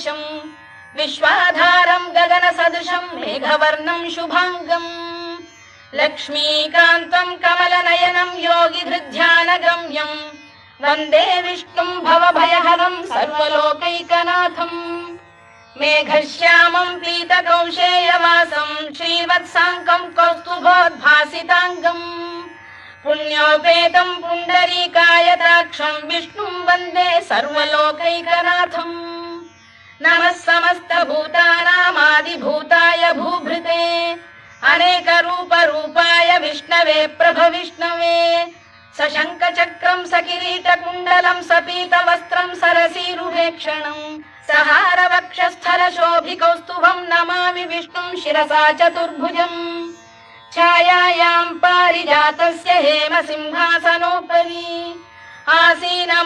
ईशम् विश्वाधारम् गगन सदृशम् मेघवर्णम् शुभाङ्गम् लक्ष्मीकान्तम् कमलनयनम् योगिधृध्यानगम्यम् वन्दे विष्णुम् भवभयहरम् सर्वलोकैकनाथम् मेघश्यामम् पीतकौशेयवासम् श्रीवत्साङ्कम् कौस्तुभोद्भासिताङ्गम् पुण्योपेतम् पुण्डरीकायताक्षम् विष्णुम् वन्दे सर्वलोकैकनाथम् नमः समस्तभूतानामादिभूताय भूभृते अनेकरूपरूपाय विष्णवे प्रभविष्णवे सशङ्खचक्रम् सकिरीटकुण्डलम् सपीतवस्त्रम् सरसीरुहेक्षणम् सहारवक्षस्थलशोभिकौस्तुभम् नमामि विष्णुम् शिरसा चतुर्भुजम् छायायाम् पारिजातस्य हेमसिंहासनोपरि आसीनमम्